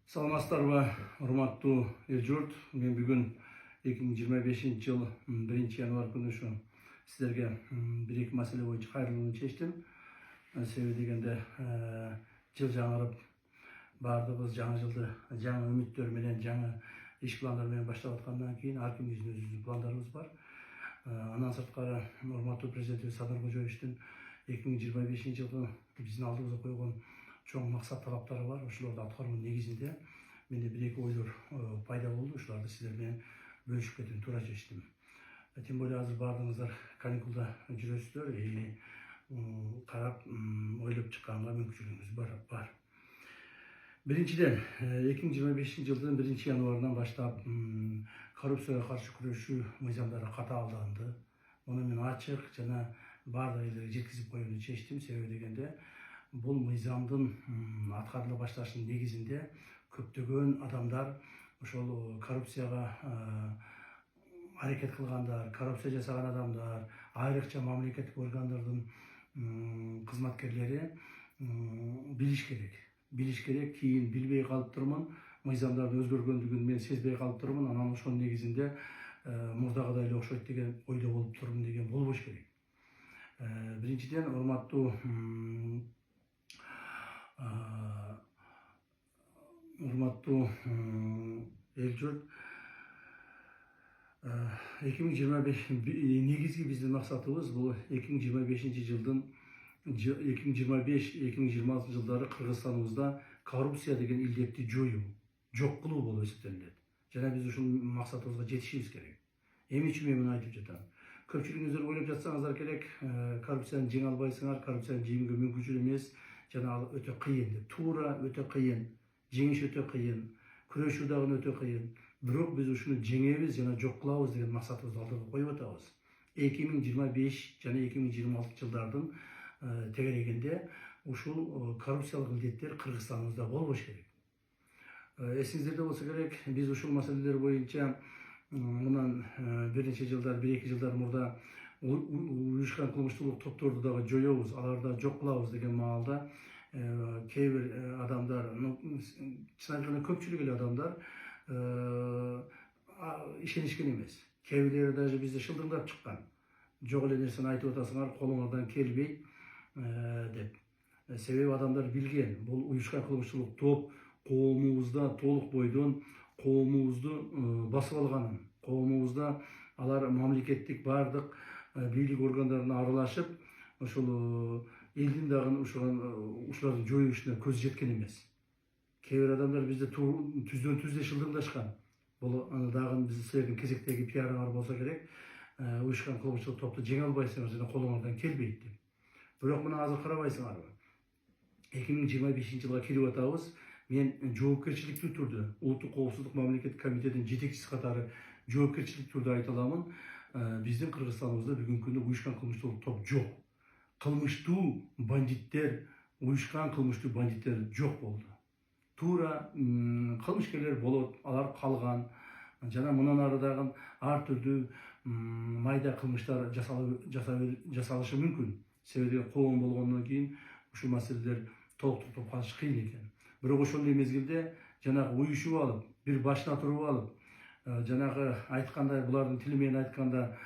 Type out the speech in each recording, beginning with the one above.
Саламатсыздарбы, урматтуу эл журт. Мен бүгүн 2025 жыл 1 январь күнү ушу сиздерге бир-эки маселе боюнча кайрылууну чечтим. Себеби дегенде жыл жаңырып, баардыгыбыз жаңы жылды жаңы үмүттөр менен, жаңы иш пландар менен баштап аткандан кийин ар кимдин өзүнүн пландарыбыз бар. Андан сырткары урматтуу президентибиз Садыр Кожоевичтин 2025 жылгы биздин алдыбызга койгон чоң максат талаптары бар. Ошолорду аткаруунун негизинде менде бир-эки ойлор пайда болду. Ошолорду сиздер менен бөлүшүп кетүүнү туура чечтим. Тем более азыр баардыгыңыздар каникулда жүрөсүздөр, карап ойлоп чыкканга мүмкүнчүлүгүңүз бар. Биринчиден, 2025 жылдын 1 январынан баштап коррупцияга каршы күрөшүү мыйзамдары катаалданды. Муну мен ачык жана баардык элдерге жеткизип коюуну чечтим. Себеби дегенде бул мыйзамдын аткарыла башташынын негизинде көптөгөн адамдар ошол коррупцияга аракет кылгандар, коррупция жасаган адамдар, айрыкча мамлекеттик органдардын кызматкерлери билиш керек. Кийин билбей калыптырмын, мыйзамдардын өзгөргөндүгүн мен сезбей калыптырмын. Анан ошонун негизинде мурдагыдай эле окшойт деген ойдо болуп турмун деген болбош керек. Биринчиден, урматтуу эл журт, 2025 негизги биздин максатыбыз бул 2025 жылдын 2025-2026 жылдары Кыргызстаныбызда коррупция деген илдетти жоюу, жок кылуу болуп эсептелет. Жана биз ушул максатыбызга жетишибиз керек. Эмне үчүн мен муну айтып жатам? Көпчүлүгүңүздөр ойлоп жатсаңыздар керек, коррупцияны жеңе албайсыңар, коррупцияны жеңүүгө мүмкүнчүл эмес, жана ал өтө кыйын деп. Туура, өтө кыйын. Жеңиш өтө кыйын. Күрөшүү дагы өтө кыйын. Бирок биз ушуну жеңебиз жана жок кылабыз деген максатыбызды алдыга коюп атабыз. 2025 жана 2026 жылдардын тегерегинде ушул коррупциялык илдеттер Кыргызстаныбызда болбош керек. Эсиңиздерде болсо керек, биз ушул маселелер боюнча мындан бир нече жылдар, 1-2 жылдар мурда уюшкан кылмыштуулук топторду дагы жоёбуз, аларды жок кылабыз деген маалда кээ бир адамдар, чын айтканда көпчүлүк эле адамдар ишенишкен эмес. Кээ бирлери даже бизди шылдыңдап чыккан. Жок эле нерсени айтып атасыңар, колуңардан келбейт деп. Себеби адамдар билген, бул уюшкан кылмыштуулук топ коомубузда толук бойдон коомубузду басып алганын, коомубузда алар мамлекеттик бардык бийлик органдарына аралашып, ошол элдин дагы ушулардын жоюу ишине көзү жеткен эмес. Кээ бир адамдар бизди түздөн түздө шылдыңдашкан. Бул дагы силердин кезектеги пиарыңар болсо керек. Уюшкан кылмыштуулук топту жеңе албайсыңар жана колуңардан келбейт деп. Бирок мына азыр карабайсыңарбы? 2025 жылга кирип атабыз. Мен жоопкерчиликтүү түрдө Улуттук коопсуздук мамлекеттик комитетинин жетекчиси катары жоопкерчиликтүү түрдө айта аламын. Биздин Кыргызстаныбызда бүгүнкү күндө уюшкан кылмыштуулук топ жок. Кылмыштуу бандиттер, уюшкан кылмыштуу бандиттер жок болду. Туура кылмышкерлер болот, алар калган. Жана мындан ары дагы ар түрдүү майда кылмыштар жасалышы мүмкүн. Себеби коом болгондон кийин ушул маселелер толук токтоп калыш кыйын экен. Бирок ошол эле мезгилде жанагы уюшуп алып, бир башына туруп алып, жанагы айткандай, булардын тили менен айтканда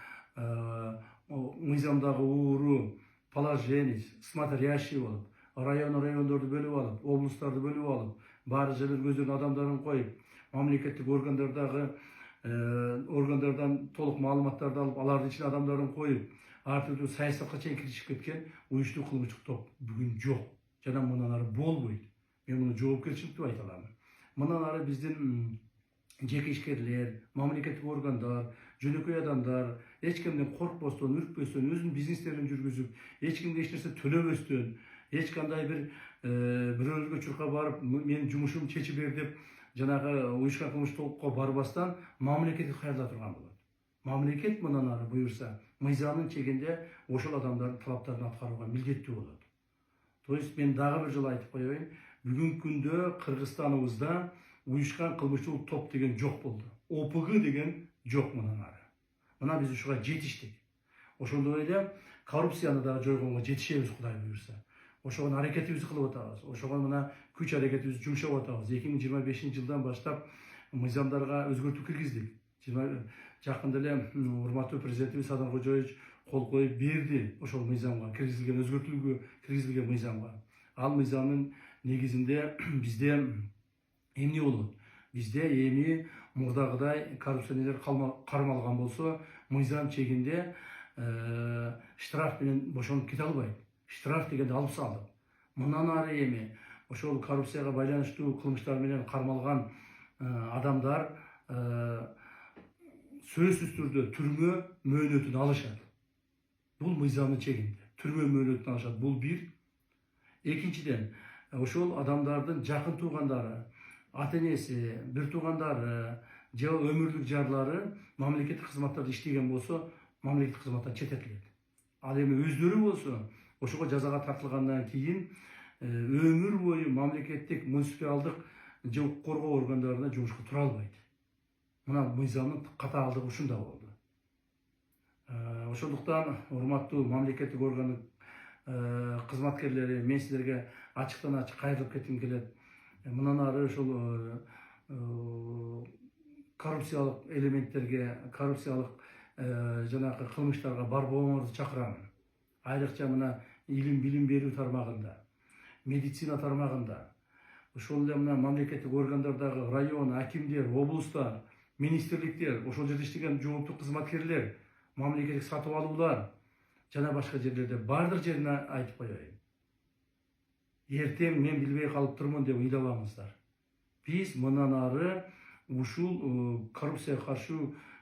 мыйзамдагы ууру, положение, смотрящий болуп, райондорду бөлүп алып, облустарды бөлүп алып, баары жерлерге өздөрүнүн адамдарын коюп, мамлекеттик органдардан толук маалыматтарды алып, алардын ичине адамдарын коюп, ар түрдүү саясатка чейин киришип кеткен уюштуу кылмыштык топ бүгүн жок. Жана мындан ары болбойт. Мен муну жоопкерчиликтүү айта алам. Мындан ары биздин жеке ишкерлер, мамлекеттик органдар, жөнөкөй адамдар эч кимден коркпостон, үркпөстөн, өзүнүн бизнестерин жүргүзүп, эч кимге эч нерсе төлөбөстөн, эч кандай бирөөлөргө чуркап барып, менин жумушумду чечип бер деп, жанагы уюшкан кылмыштуулукка барбастан мамлекетти кайрыла турган болот. Мамлекет мындан ары буюрса, мыйзамдын чегинде ошол адамдардын талаптарын аткарууга милдеттүү болот. То есть мен дагы бир жолу айтып коеюн, бүгүнкү күндө Кыргызстаныбызда уюшкан кылмыштуулук топ деген жок болду. ОПГ деген жок мындан ары. Мына биз ушуга жетиштик. Ошондой эле коррупцияны дагы жойгонго жетишебиз, Кудай буюрса. ошого аракетибизди кылып атабыз. Ошого мына күч аракетибизди жумшап атабыз. 2025-жылдан баштап мыйзамдарга өзгөртүү киргиздик. Жакында эле урматтуу президентибиз Садыр Кожоевич кол коюп берди ошол мыйзамга, киргизилген өзгөртүүгө киргизилген мыйзамга. Ал мыйзамдын негизинде бизде эмне болот? Бизде эми мурдагыдай коррупционерлер кармалган болсо, мыйзам чегинде штраф менен бошонуп кете албайт. Штраф дегенди алып салдык. Мындан ары эми ошол коррупцияга байланыштуу кылмыштар менен кармалган адамдар сөзсүз түрдө түрмө мөөнөтүн алышат. Бул мыйзамдын чегинде. Түрмө мөөнөтүн алышат. Бул бир. Экинчиден, ошол адамдардын жакын туугандары, ата-энеси, бир туугандары же өмүрлүк жарлары мамлекеттик кызматтарда иштеген болсо, мамлекеттик кызматтан четтетилет. Ал эми өздөрү болсо, ошого жазага тартылгандан кийин өмүр бою мамлекеттик, муниципалдык же укук коргоо органдарына жумушка тура албайт. Мына мыйзамдын катаалдыгы ушунда болду. Ошондуктан урматтуу мамлекеттик органдын кызматкерлери, мен силерге ачыктан ачык кайрылып кетким келет. Мындан ары ошол коррупциялык элементтерге, коррупциялык жанагы кылмыштарга барбооңорду чакырамын. Айрыкча мына билим берүү тармагында, медицина тармагында, ошол эле мына мамлекеттик органдардагы район, акимдер, облустар, министрликтер, ошол жерде иштеген жооптуу кызматкерлер, мамлекеттик сатып алуулар жана башка жерлерде бардык жерине айтып коеюн. Эртең мен билбей калып турмун деп ыйлабаңыздар. Биз мындан ары ушул коррупцияга каршы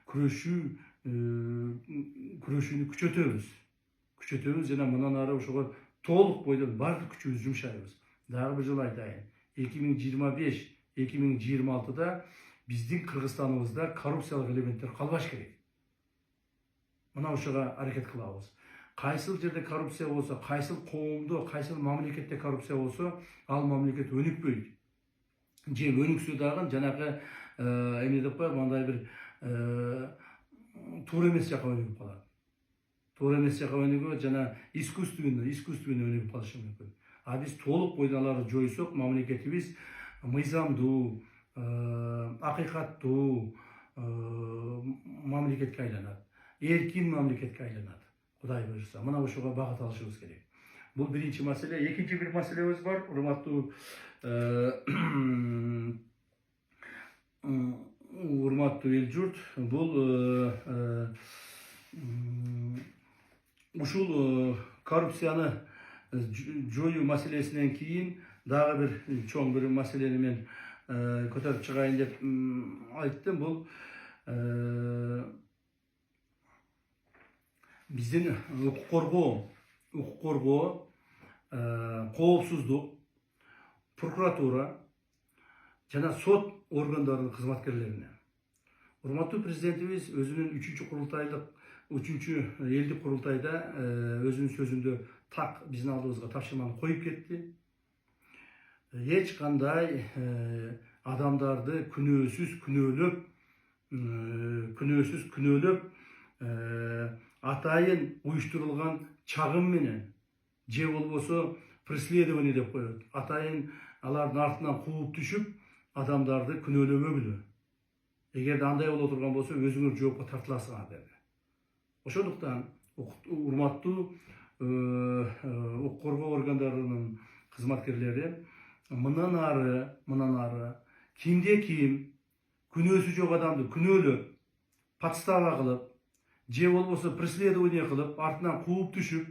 күрөшүүнү күчөтөбүз жана мындан ары ошого толук бойдон бардык күчүбүздү жумшайбыз. Дагы бир жолу айтайын. 2025-2026-да биздин Кыргызстаныбызда коррупциялык элементтер калбаш керек. Мына ошого аракет кылабыз. Кайсыл жерде коррупция болсо, кайсыл коомдо, кайсыл мамлекетте коррупция болсо, ал мамлекет өнүкпөйт. Же өнүксө дагы жанагы эмне деп коет, мындай бир туура эмес жака өнүгүп калат. Туура эмес жака өнүгүп, жана искусственно өнүгүп калышы мүмкүн. А биз толук бойдон аларды жойсок, мамлекетибиз мыйзамдуу, акыйкаттуу мамлекетке айланат. Эркин мамлекетке айланат. Кудай буйрса, мына ошого багыт алышыбыз керек. Бул биринчи маселе. Экинчи бир маселебиз бар. Урматтуу эл журт, бул ушул коррупцияны жоюу маселесинен кийин дагы бир чоң бир маселени мен көтөрүп чыгайын деп айттым. Бул биздин укук коргоо, коопсуздук, прокуратура жана сот органдарынын кызматкерлерине. Урматтуу президентибиз өзүнүн 3-чү элдик курултайда өзүнүн сөзүндө так биздин алдыбызга тапшырманы коюп кетти. Эч кандай адамдарды күнөөсүз күнөөлөп атайын уюштурулган чагым менен же болбосо преследование деп коет. Атайын алардын артынан кууп түшүп адамдарды күнөөлөмөгүлө. Эгерде андай боло турган болсо өзүңөр жоопко тартыласыңар деди. Ошондуктан урматтуу укук коргоо органдарынын кызматкерлери мындан ары кимде ким күнөөсү жок адамды күнөөлөп, подстава кылып, же болбосо преследование кылып, артынан кууп түшүп,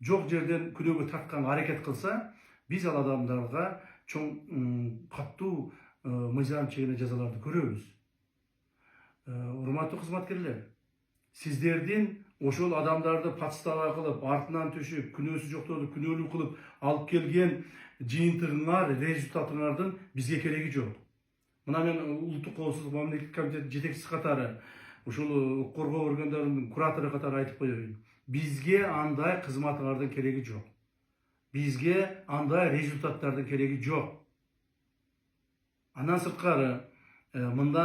жок жерден күнөөгө тартканга аракет кылса, биз ал адамдарга чоң каттуу мыйзам чегинде жазаларды көрөбүз. Урматтуу кызматкерлер, сиздердин ошол адамдарды подстава кылып, артынан түшүп, күнөөсү жокторду күнөөлүү кылып алып келген жыйынтыгыңар, результатыңардын бизге кереги жок. Мына мен улуттук коопсуздук мамлекеттик комитетинин жетекчиси катары, ушул укук коргоо органдарынын куратору катары айтып коеюн. Бизге андай кызматыңардын кереги жок. Бизге андай результаттардын кереги жок. Андан сырткары, мында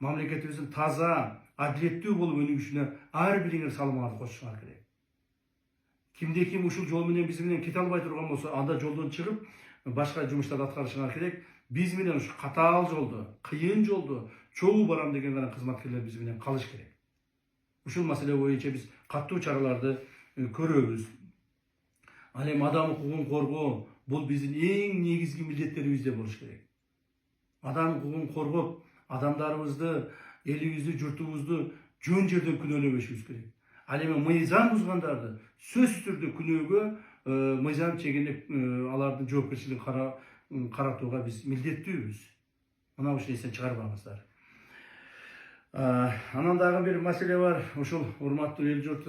мамлекетибиздин таза, адилеттүү болуп өнүгүшүнө ар бириңер салымыңарды кошушуңар керек. Кимде ким ушул жол менен биз менен кете албай турган болсо, анда жолдон чыгып башка жумуштарды аткарышыңар керек. Биз менен ушу катаал жолдо, кыйын жолдо чогуу барам деген гана кызматкерлер биз менен калыш керек. Ушул маселе боюнча биз каттуу чараларды көрөбүз. Ал эми адам укугун коргоо бул биздин эң негизги милдеттерибизде болуш керек. Адам укугун коргоп, адамдарыбызды, элибизди, журтубузду жөн жерден күнөөлөбөшүбүз керек. Ал эми мыйзам бузгандарды сөзсүз түрдө күнөөгө мыйзам чегинеп алардын жоопкерчилигин каратууга биз милдеттүүбүз. Мына ушул эстен чыгарбаңыздар. Анан дагы бир маселе бар. Ушул урматтуу эл журт,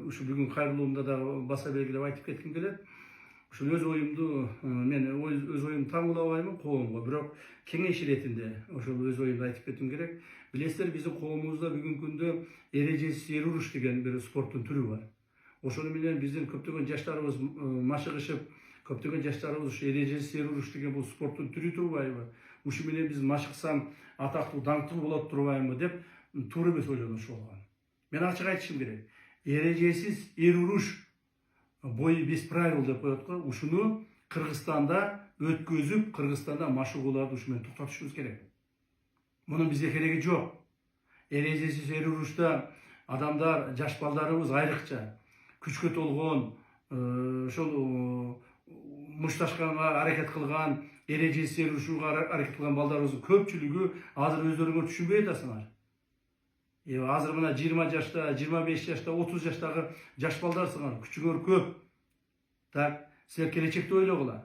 ушу бүгүн кайрылуумда дагы баса белгилеп айтып кетким келет. Ушул өз оюмду мен өз оюмду таңуулабаймын коомго, бирок кеңеш иретинде ошол өз оюмду айтып кетким керек. Билесиздер, биздин коомубузда бүгүнкү күндө эрежесиз эр уруш деген бир спорттун түрү бар. Ошону менен биздин көптөгөн жаштарыбыз машыгышып, көптөгөн жаштарыбыз ушу эрежесиз эр уруш деген бул спорттун түрү турбайбы? Ушу менен биз машыксам атактуу, даңктуу болот турбаймы деп туура эмес ойлонушу болгон. Мен ачык айтышым керек. Эрежесиз эр уруш бой без правил деп коет го. Ушуну Кыргызстанда өткөзүп, Кыргызстанда машыгууларды ушу менен токтотушубуз керек. Мунун бизге кереги жок. Эрежесиз эр урушта адамдар, жаш балдарыбыз айрыкча күчкө толгон, ошол мушташканга аракет кылган, эрежесиз эр урушууга аракет кылган балдарыбыздын көпчүлүгү азыр өздөрүңөр түшүнбөй атасыңар. Азыр мына 20 жашта, 25 жашта, 30 жаштагы жаш балдарсыңар, күчүңөр көп. Так, силер келечекти ойлогула.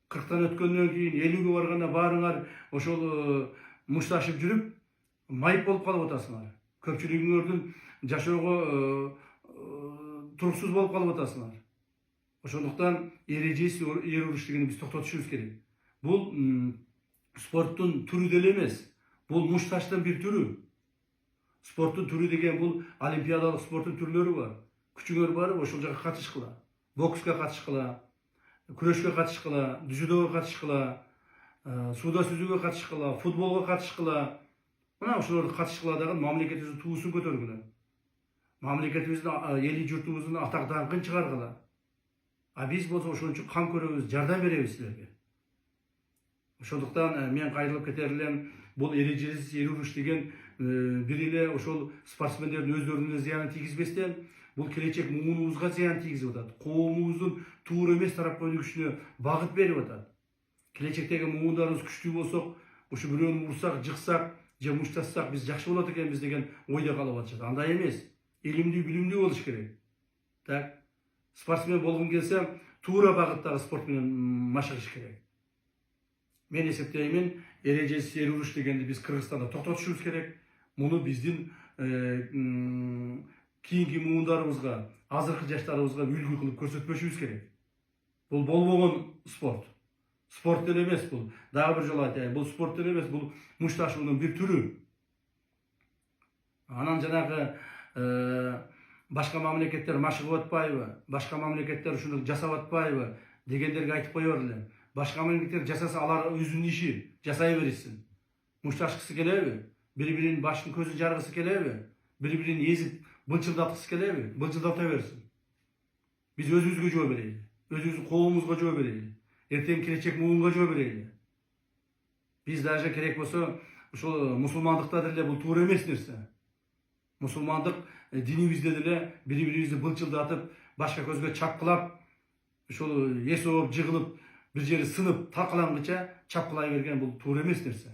40тан өткөндөн кийин 50ге барганда баарыңар ошол мушташып жүрүп, майып болуп калып атасыңар. Көпчүлүгүңөрдүн жашоого туруксуз болуп калып атасыңар. Ошондуктан эрежесиз эр уруш дегенди биз токтотушубуз керек. Бул спорттун түрү деле эмес. Бул мушташтын бир түрү. Спорттун түрү деген бул олимпиадалык спорттун түрлөрү бар. Күчүңөр барып ошол жака катышкыла. Бокска катышкыла, күрөшкө катышкыла, дзюдого катышкыла, сууда сүзүүгө катышкыла, футболго катышкыла. Мына ошолорду катышкыла дагы мамлекетибиздин туусун көтөргүлө. Мамлекетибиздин эли журтубуздун атак даңкын чыгаргыла. А биз болсо ошон үчүн кам көрөбүз, жардам беребиз силерге. Ошондуктан мен кайрылып кетер элем, бул эрежесиз эр уруш деген бир эле ошол спортсмендердин өздөрүнө зыянын тийгизбестен, бул келечек муунубузга зыян тийгизип атат. Коомубуздун туура эмес тарапка өнүгүшүнө багыт берип атат. Келечектеги муундарыбыз күчтүү болсок, ушу бирөөнү урсак, жыксак же мушташсак биз жакшы болот экенбиз деген ойдо калып атышат. Андай эмес. Илимдүү, билимдүү болуш керек. Так, спортсмен болгун келсе, туура багыттагы спорт менен машыгыш керек. Мен эсептеймин, эрежесиз эр уруш дегенди биз Кыргызстанда токтотушубуз керек. Муну биздин кийинки муундарыбызга, азыркы жаштарыбызга үлгү кылып көрсөтпөшүбүз керек. Бул болбогон спорт. Спорт деле эмес бул. Дагы бир жолу айтайын, бул спорт деле эмес, бул мушташуунун бир түрү. Анан жанагы башка мамлекеттер машыгып атпайбы, башка мамлекеттер ушуну жасап атпайбы дегендерге айтып коёр элем. Башка мамлекеттер жасаса алар өзүнүн иши, жасай беришсин. Мушташкысы келеби? Бири-биринин башын көзүн жаргысы келеби? Бири-бирин эзип былчылдаткысы келеби? Былчылдата берсин. Биз өзүбүзгө жооп берели. Өзүбүздүн коомубузга жооп берели. Эртең келечек муунга жооп берели. Биз даже керек болсо ушул мусулмандыкта деле бул туура эмес нерсе. Мусулмандык динибизде деле бири-бирибизди былчылдатып, башка көзгө чапкылап, ушул эсооп, жыгылып, бир жери сынып, таркалангыча чапкылай берген бул туура эмес нерсе.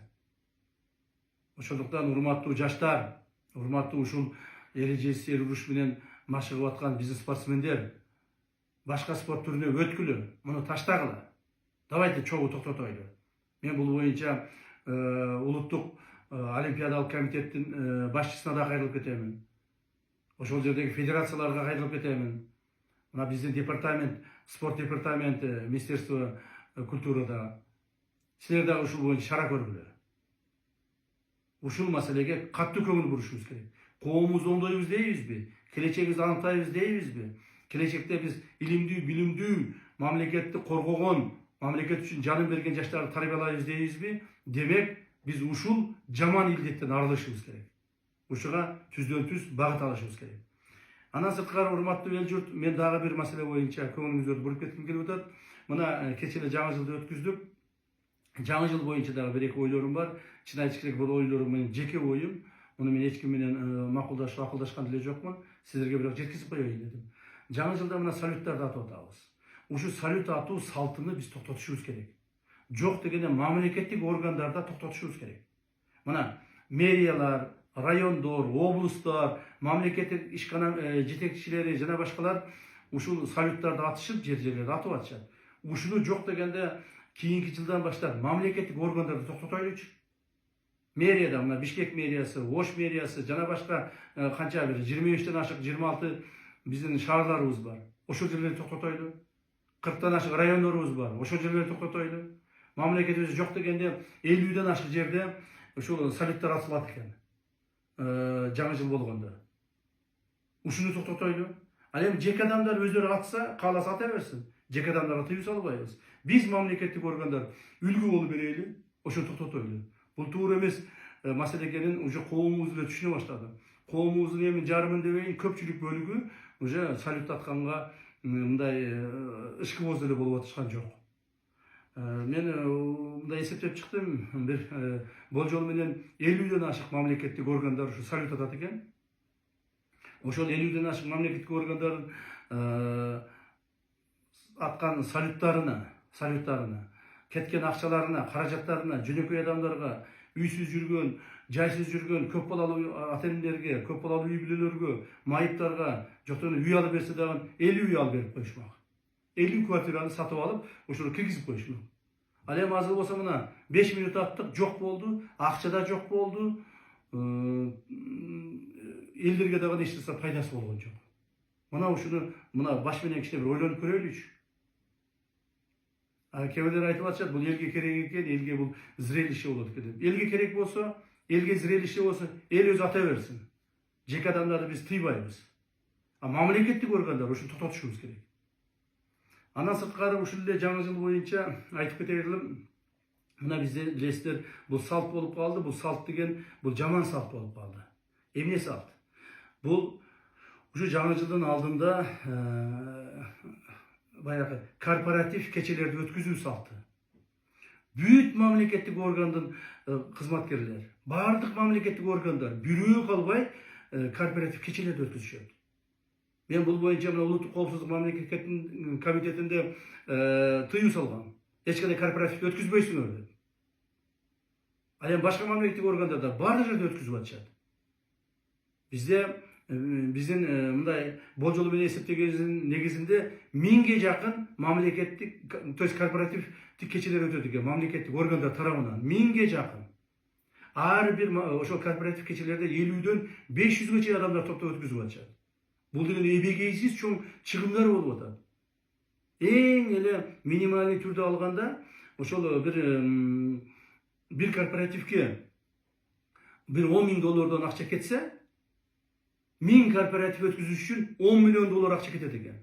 Ошондуктан урматтуу жаштар, урматтуу ушул эрежесиз эр уруш менен машыгып аткан биздин спортсмендер, башка спорт түрүнө өткүлө, муну таштагыла. Давайте чогуу токтотойлу. Мен бул боюнча улуттук олимпиадалык комитеттин башчысына да кайрылып кетемин. Ошол жердеги федерацияларга кайрылып кетемин. Мына биздин департамент, спорт департаменти, Министерство культурада силер дагы ушул боюнча чара көргүлө. Ушул маселеге катуу көңүл бурушубуз керек. Коомубузду оңдойбуз дейбизби? Келечегибизди аныктайбыз дейбизби? Келечекте биз илимдүү, билимдүү, мамлекетти коргогон, мамлекет үчүн жанын берген жаштарды тарбиялайбыз дейбизби? Демек, биз ушул жаман илдеттен арылышыбыз керек. Ушуга түздөн түз багыт алышыбыз керек. Андан сырткары урматтуу эл журт, мен дагы бир маселе боюнча көңүлүңүздөрдү буруп кетким келип атат. Мына кечээ эле жаңы жылды өткүздүк. Жаңы жыл боюнча дагы бир эки ойлорум бар. Чын айтыш керек, бул ойлорум менин жеке оюм. Муну мен эч ким менен макулдашып, акылдашкан деле жокмун. Силерге бирок жеткизип коеюн дедим. Жаңы жылда мына салюттарды атып атабыз. Ушу салют атуу салтыны биз токтотушубуз керек. Жок дегенде мамлекеттик органдарда токтотушубуз керек. Мына мэриялар, райондор, облустар, мамлекеттик ишкана жетекчилери жана башкалар ушул салюттарды атышып, жерлерди атып атышат. Ушуну жок дегенде кийинки жылдан баштап мамлекеттик органдарды токтотойлучу. Мэрияда мына Бишкек мэриясы, Ош мэриясы жана башка канча бир 23тен ашык 26 биздин шаарларыбыз бар. Ошол жерлерди токтотойлу. 40тан ашык райондорубуз бар. Ошол жерлерди токтотойлу. Мамлекетибиз жок дегенде 50ден ашык жерде ушул салюттар атылат экен. Жаңы жыл болгондо. Ушуну токтотойлу. Ал эми жеке адамдар өздөрү атса, кааласа ата берсин. Жеке адамдарга тыюу салбайбыз. Биз мамлекеттик органдар үлгү болуп берели, ошону токтотойлу. Бул туура эмес маселе экенин уже коомубуз эле түшүнө баштады. Коомубуздун эми жарымын дебейин, көпчүлүк бөлүгү уже салют атканга мындай ышкыбоз эле болуп атышкан жок. Мен мындай эсептеп чыктым, бир болжол менен 50ден ашык мамлекеттик органдар ушу салют атат экен. Ошол 50ден ашык мамлекеттик органдардын аткан салюттарына, кеткен акчаларына, каражаттарына, жөнөкөй адамдарга, үйсүз жүргөн, жайсыз жүргөн көп балалуу ата-энелерге, көп балалуу үй бүлөлөргө, майыптарга жоктон үй алып берсе дагы 50 үй алып берип коюшмак. 50 квартираны сатып алып, ошону киргизип коюшмак. Ал эми азыр болсо мына 5 минут аттык, жок болду, акча да жок болду. Элдерге дагы эч нерсе пайдасы болгон жок. Мына ушуну баш менен кичине бир ойлонуп көрөлүчү. Кээ бирлер айтып атышат, бул элге керек экен, элге бул зрелище болот экен. Элге керек болсо, элге зрелище болсо, эл өзү ата берсин. Жеке адамдарды биз тыйбайбыз. А мамлекеттик органдар ушуну токтотушубуз керек. Андан сырткары ушул эле жаңы жыл боюнча айтып кетелим. Мына бизде билесиздер, бул салт болуп калды. Бул салт деген бул жаман салт болуп калды. Эмне салт? Бул ушу жаңы жылдын алдында баягы корпоратив кечелерди өткүзүү салты. Бүт мамлекеттик органдын кызматкерлери, бардык мамлекеттик органдар бирөө калбай корпоратив кечелерди өткүзүшөт. Мен бул боюнча мына улуттук коопсуздук мамлекеттик комитетинде тыюу салгам. Эч кандай корпоратив өткүзбөйсүңөр деп. Ал эми башка мамлекеттик органдарда бардык жерде өткүзүп атышат. Биздин мындай болжол менен эсептегендин негизинде 1000ге жакын мамлекеттик, то есть корпоративдик кечелер өтөт экен, мамлекеттик органдар тарабынан 1000ге жакын. Ар бир ошол корпоратив кечелерде 50ден 500ге чейин адамдар топтоп өткүзүп атышат. Бул деген эбегейсиз чоң чыгымдар болуп атат. Эң эле минималдуу түрдө алганда, ошол бир корпоративге бир $10.000 акча кетсе, 1000 корпоратив өткүзүш үчүн $10 миллион акча кетет экен.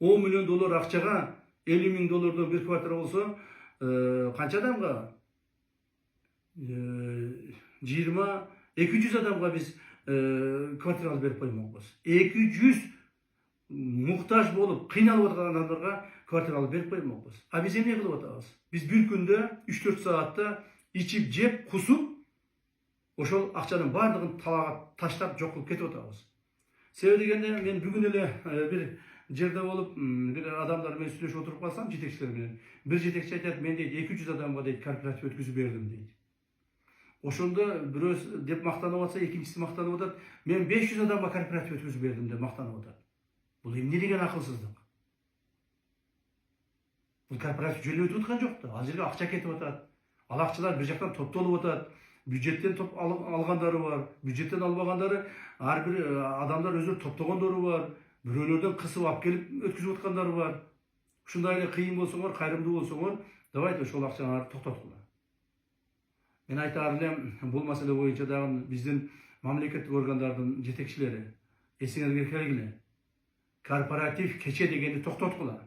$10 миллион акчага $50.000 бир квартира болсо, канча адамга? 200 адамга биз квартира алып берип коймокпуз. 200 муктаж болуп, кыйналып аткан адамдарга квартира алып берип коймокпуз. А биз эмне кылып атабыз? Биз бир күндө 3-4 саатта ичип, жеп, кусуп, ошол акчанын бардыгын талаага таштап жок кылып кетип атабыз. Себеби дегенде мен бүгүн эле бир жерде болуп, бир адамдар менен сүйлөшүп отуруп калсам, жетекчилер менен. Бир жетекчи айтат, мен дейт 200 адамга дейт корпоратив өткүзүп бердим дейт. Ошондо бирөөсү деп мактанып атса, экинчиси мактанып атат, мен 500 адамга корпоратив өткүзүп бердим деп мактанып атат. Бул эмне деген акылсыздык? Бул корпоратив жөн өтүп аткан жок да. Ал жерге акча кетип атат. Ал акчалар бир жактан топтолуп атат. Бюджеттен алгандары бар, бюджеттен албагандары ар бир адамдар өздөрү топтогондору бар, бирөөлөрдөн кысып алып келип өткүзүп аткандары бар. Ушундай эле кыйын болсоңор, кайрымдуу болсоңор, давайте ошол акчаларды токтоткула. Мен айтаар элем, бул маселе боюнча дагы биздин мамлекеттик органдардын жетекчилери эсиңерге келгиле. Корпоратив кече дегенди токтоткула.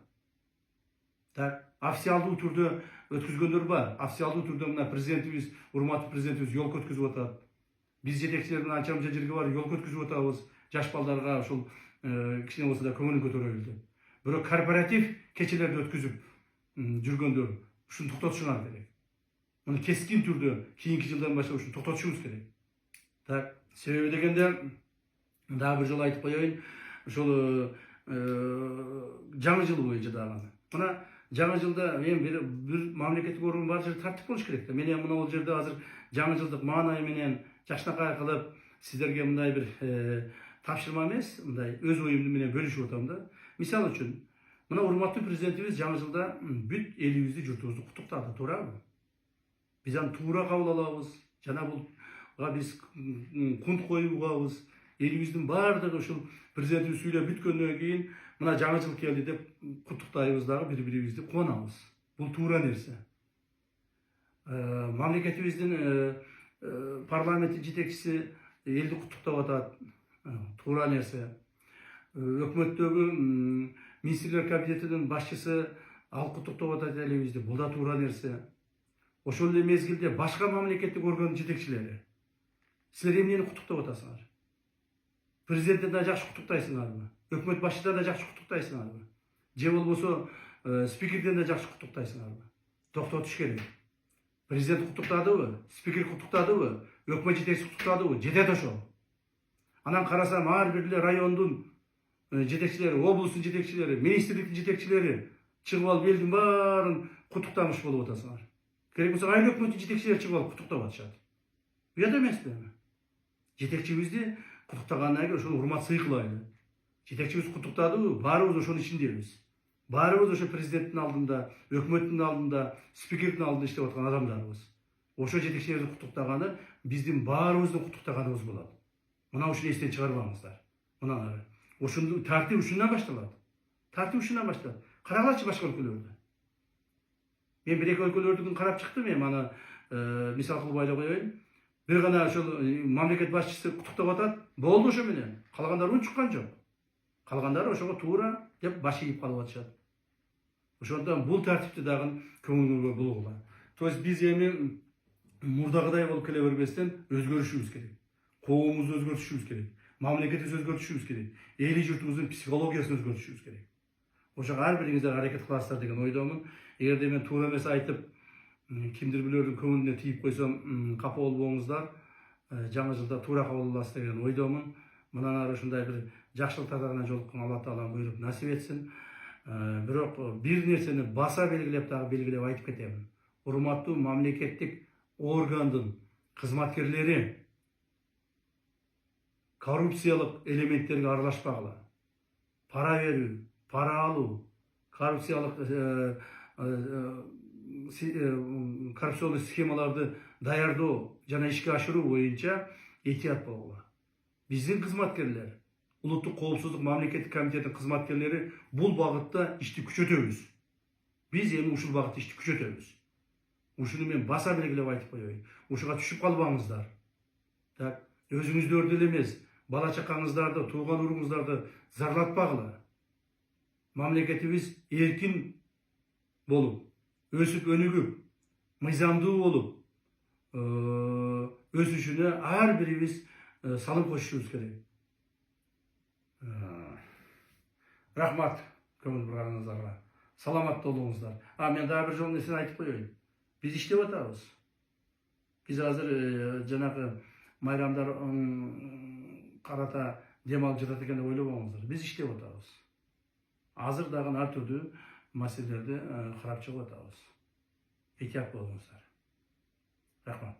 Так, официалдуу түрдө өткүзгөндөр бар. Официалдуу түрдө мына президентибиз, урматтуу президентибиз жол өткүзүп атат. Биз жетекчилердин анча-мынча жерге барып жол өткүзүп атабыз. Жаш балдарга ушул кичине болсо да көңүлүн көтөрө билди. Бирок корпоратив кечелерди өткүзүп жүргөндөр ушуну токтотушуңар керек. Муну кескин түрдө кийинки жылдан баштап ушуну токтотушубуз керек. Так, себеби дегенде дагы бир жолу айтып коеюн. Ошол жаңы жыл боюнча дагы. Мына жаңы жылда мен бир мамлекеттик орган бар жерде тартип болуш керек да. Мен мына бул жерде азыр жаңы жылдык маанай менен жакшынакай кылып сиздерге мындай бир тапшырма эмес, мындай өз оюмду менен бөлүшүп атам да. Мисалы үчүн, мына урматтуу президентибиз жаңы жылда бүт элибизди, журтубузду куттуктады, туурабы? Биз аны туура кабыл алабыз. Жана булга биз кунт коюп угабыз. Элибиздин баардыгы ушул президентибиз сүйлөп бүткөндөн кийин мына жаңы жыл келди деп куттуктайбыз дагы, бири-бирибизди кубанабыз. Бул туура нерсе. Мамлекетибиздин парламенттин жетекчиси элди куттуктап атат. Туура нерсе. Өкмөттөгү министрлер кабинетинин башчысы ал куттуктап атат элибизди. Бул да туура нерсе. Ошол эле мезгилде башка мамлекеттик органдын жетекчилери силер эмнени куттуктап атасыңар? Президентти да жакшы куттуктайсыңарбы? Өкмөт башчыдан да жакшы куттуктайсыңарбы? Же болбосо спикерден да жакшы куттуктайсыңарбы? Токтотуш керек. Президент куттуктадыбы? Спикер куттуктадыбы? Өкмөт жетекчиси куттуктадыбы? Жетет ошол. Анан карасам ар бир эле райондун жетекчилери, облустун жетекчилери, министрликтин жетекчилери чыгып алып элдин баарын куттуктамыш болуп атасыңар. Керек болсо айыл өкмөттүн жетекчилери чыгып алып куттуктап атышат. Уят эмеспи? Жетекчибизди куттуктагандан кийин ошону урмат сый кылайлы. Жетекчибиз куттуктадыбы? Баарыбыз ошонун ичиндебиз. Баарыбыз ошо президенттин алдында, өкмөттүн алдында, спикердин алдында иштеп аткан адамдарбыз. Ошо жетекчилерди куттуктаганы биздин баарыбыздын куттуктаганыбыз болот. Мына ушуну эстен чыгарбаңыздар. Мына ушуну тартип ушундан башталат. Тартип ушундан башталат. Карагалычы башка өлкөлөрдү. Мен бир-эки өлкөлөрдүкүн карап чыктым, мен аны мисал кылып айта коеюн. Бир гана ошол мамлекет башчысы куттуктап атат, болду ошо менен. Калгандары унчуккан жок. Калгандары ошого туура деп баш ийип калып атышат. Ошондон бул тартипти дагы көңүлгө булгула. То есть биз эми мурдагыдай болуп келе бербестен өзгөрүшүбүз керек. Коомубузду өзгөртүшүбүз керек. Мамлекетибизди өзгөртүшүбүз керек. Эли журтубуздун психологиясын өзгөртүшүбүз керек. Ошого ар бириңиздер аракет кыласыздар деген ойдомун. Эгерде мен туура эмес айтып, кимдир бирөөрдүн көңүлүнө тийип койсом, капа болбоңуздар. Жаңы жылда туура кабыл аласыз деген ойдомун. Мындан ары ушундай бир жакшылыктар менен жолуккан Алла Таалам буйруп насип этсин. Бирок бир нерсени баса белгилеп айтып кетемин. Урматтуу мамлекеттик органдын кызматкерлери коррупциялык элементтерге аралашпагыла. Пара берүү, пара алуу, коррупциялык схемаларды даярдоо жана ишке ашыруу боюнча этият болгула. Биздин кызматкерлер, улуттук коопсуздук мамлекеттик комитетинин кызматкерлери бул багытта ишти күчөтөбүз. Биз эми ушул багытта ишти күчөтөбүз. Ушуну мен баса белгилеп айтып коеюн. Ушуга түшүп калбаңыздар. Так, өзүңүздөрдү эле эмес, бала чакаңыздарды, тууган уруңуздарды зарлатпагыла. Мамлекетибиз эркин болуп, өсүп өнүгүп, мыйзамдуу болуп, өсүшүнө ар бирибиз салым кошушубуз керек. Рахмат көңүл бурганыңыздарга. Саламатта болуңуздар. Мен дагы бир жолу нерсени айтып коеюн. Биз иштеп атабыз. Биз азыр жанагы майрамдар карата дем алып жатат экен деп ойлобоңуздар. Биз иштеп атабыз. Азыр дагы ар түрдүү маселелерди карап чыгып атабыз. Этият болуңуздар. Рахмат.